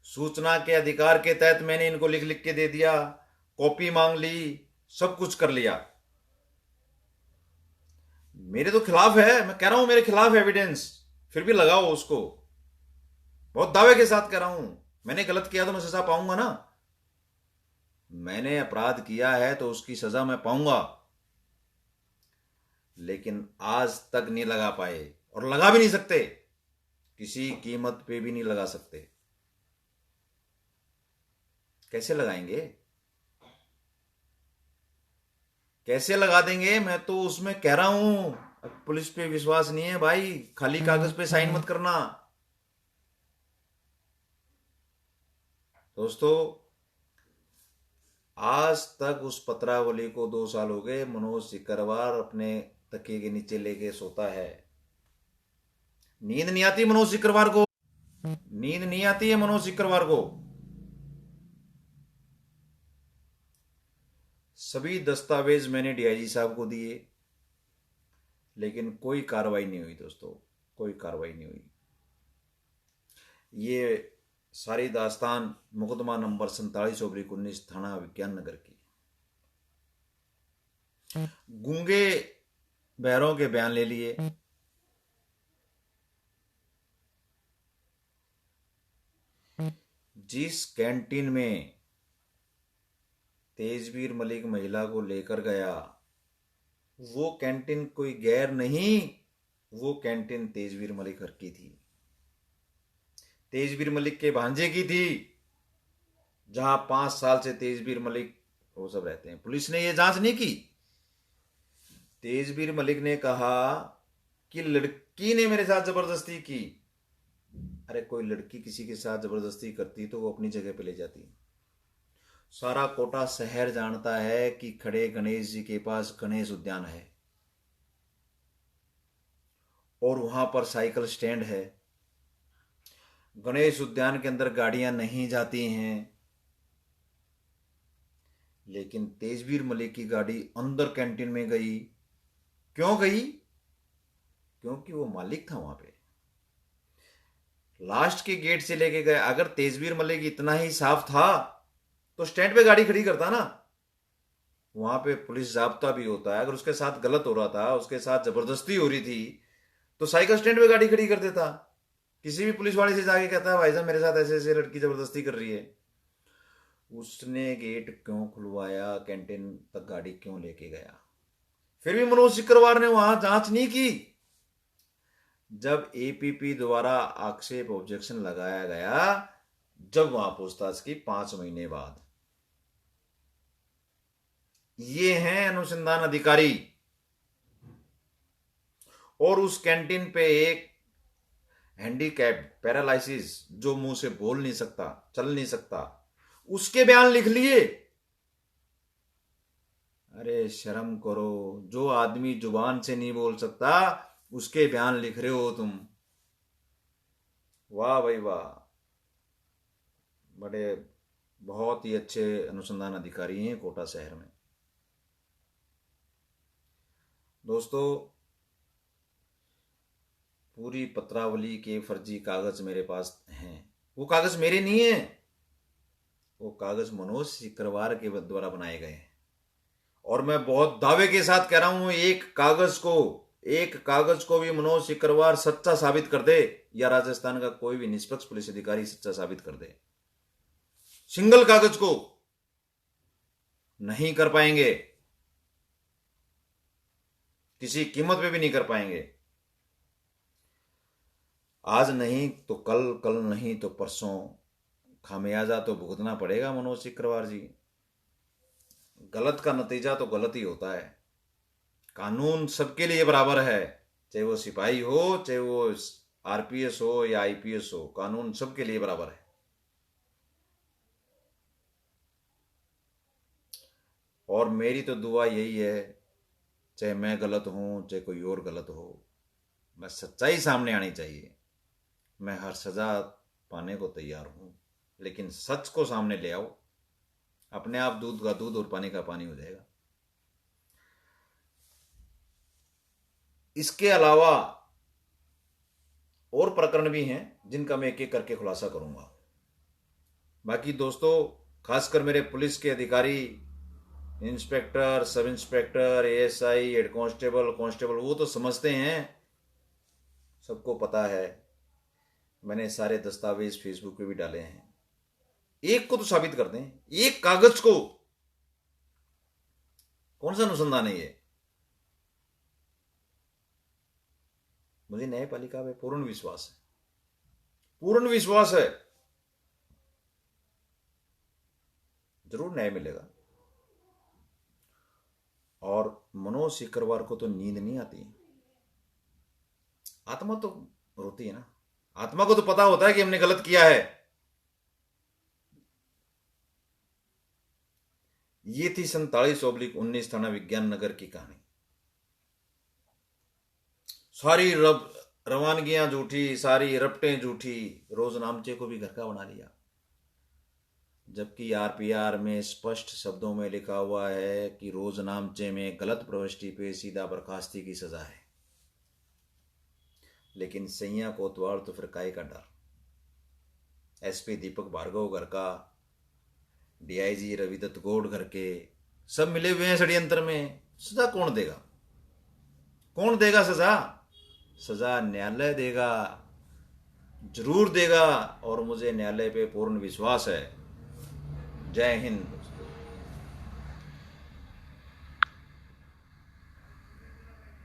सूचना के अधिकार के तहत मैंने इनको लिख लिख के दे दिया, कॉपी मांग ली, सब कुछ कर लिया। मेरे तो खिलाफ है, मैं कह रहा हूं मेरे खिलाफ एविडेंस, फिर भी लगाओ उसको। बहुत दावे के साथ कह रहा हूं, मैंने गलत किया तो मैं सजा पाऊंगा ना। मैंने अपराध किया है तो उसकी सजा मैं पाऊंगा, लेकिन आज तक नहीं लगा पाए और लगा भी नहीं सकते, किसी कीमत पे भी नहीं लगा सकते। कैसे लगाएंगे? कैसे लगा देंगे? मैं तो उसमें कह रहा हूं पुलिस पे विश्वास नहीं है भाई, खाली कागज पे साइन मत करना। दोस्तों, आज तक उस पत्रावली को 2 साल हो गए, मनोज सिकरवार अपने तकिए के नीचे लेके सोता है। नींद नहीं आती मनोज सिकरवार को, नींद नहीं आती है मनोज सिकरवार को। सभी दस्तावेज मैंने डीआईजी साहब को दिए, लेकिन कोई कार्रवाई नहीं हुई दोस्तों, कोई कार्रवाई नहीं हुई। ये सारी दास्तान मुकदमा नंबर 47/19 थाना विज्ञान नगर की। गूंगे बहरों के बयान ले लिए, जिस कैंटीन में तेजवीर मलिक महिला को लेकर गया, वो कैंटीन कोई गैर नहीं, वो कैंटीन तेजवीर मलिक हर की थी, तेजवीर मलिक के भांजे की थी, जहां 5 साल से तेजवीर मलिक वो सब रहते हैं। पुलिस ने ये जांच नहीं की। तेजवीर मलिक ने कहा कि लड़की ने मेरे साथ जबरदस्ती की। अरे कोई लड़की किसी के साथ जबरदस्ती करती तो वो अपनी जगह पे ले जाती। सारा कोटा शहर जानता है कि खड़े गणेश जी के पास गणेश उद्यान है और वहां पर साइकिल स्टैंड है। गणेश उद्यान के अंदर गाड़ियां नहीं जाती हैं, लेकिन तेजवीर मलिक की गाड़ी अंदर कैंटीन में गई। क्यों गई? क्योंकि वो मालिक था वहां पे, लास्ट के गेट से लेके गए। अगर तेजवीर मलिक इतना ही साफ था तो स्टैंड पे गाड़ी खड़ी करता ना, वहां पे पुलिस जाब्ता भी होता है। अगर उसके साथ गलत हो रहा था, उसके साथ जबरदस्ती हो रही थी, तो साइकिल स्टैंड पे गाड़ी खड़ी कर देता। किसी भी पुलिस वाले से जाके कहता है भाई साहब मेरे साथ ऐसे ऐसे लड़की जबरदस्ती कर रही है। उसने गेट क्यों खुलवाया, कैंटीन तक गाड़ी क्यों लेके गया? फिर भी मनोज सिकरवार ने वहां जांच नहीं की। जब एपीपी द्वारा आक्षेप ऑब्जेक्शन लगाया गया, जब वहां पूछताछ की 5 महीने बाद। ये हैं अनुसंधान अधिकारी। और उस कैंटीन पे एक हैंडीकैप पैरालिसिस, जो मुंह से बोल नहीं सकता, चल नहीं सकता, उसके बयान लिख लिए। अरे शर्म करो, जो आदमी जुबान से नहीं बोल सकता उसके बयान लिख रहे हो तुम। वाह भाई वाह, बड़े बहुत ही अच्छे अनुसंधान अधिकारी हैं कोटा शहर में। दोस्तों, पूरी पत्रावली के फर्जी कागज मेरे पास हैं। वो कागज मेरे नहीं है, वो कागज मनोज सिकरवार के द्वारा बनाए गए हैं। और मैं बहुत दावे के साथ कह रहा हूं, एक कागज को भी मनोज सिकरवार सच्चा साबित कर दे, या राजस्थान का कोई भी निष्पक्ष पुलिस अधिकारी सच्चा साबित कर दे, सिंगल कागज को नहीं कर पाएंगे, किसी कीमत पे भी नहीं कर पाएंगे। आज नहीं तो कल, कल नहीं तो परसों खामियाजा तो भुगतना पड़ेगा मनोज सिकरवार जी। गलत का नतीजा तो गलत ही होता है। कानून सबके लिए बराबर है, चाहे वो सिपाही हो, चाहे वो आरपीएस हो या आईपीएस हो, कानून सबके लिए बराबर है। और मेरी तो दुआ यही है, चाहे मैं गलत हूं चाहे कोई और गलत हो, बस सच्चाई सामने आनी चाहिए। मैं हर सजा पाने को तैयार हूं, लेकिन सच को सामने ले आओ, अपने आप दूध का दूध और पानी का पानी हो जाएगा। इसके अलावा और प्रकरण भी हैं जिनका मैं एक एक करके खुलासा करूंगा। बाकी दोस्तों, खासकर मेरे पुलिस के अधिकारी, inspector, sub inspector, ASI, head constable, constable, वो तो समझते हैं, सबको पता है। मैंने सारे दस्तावेज फेसबुक पे भी डाले हैं। एक को तो साबित कर दें, एक कागज को। कौन सा अनुसंधान है ये? मुझे न्यायपालिका पे पूर्ण विश्वास है, पूर्ण विश्वास है, जरूर न्याय मिलेगा। और मनोज सिकरवार को तो नींद नहीं आती, आत्मा तो रोती है ना। आत्मा को तो पता होता है कि हमने गलत किया है। ये थी 47/19 थाना विज्ञान नगर की कहानी। सारी रवानगियां झूठी, सारी रपटें झूठी, रोज नामचे को भी घर का बना लिया, जबकि आरपीआर में स्पष्ट शब्दों में लिखा हुआ है कि रोज नामचे में गलत प्रविष्टि पे सीधा बर्खास्ती की सजा है। लेकिन सैया कोतवाल तो फिर काय का डर। एसपी दीपक भार्गव घर का, डीआईजी रविदत्त गौड़ घर के, सब मिले हुए हैं षड्यंत्र में। सजा कौन देगा? कौन देगा सजा? सजा न्यायालय देगा, जरूर देगा। और मुझे न्यायालय पे पूर्ण विश्वास है। जय हिंद।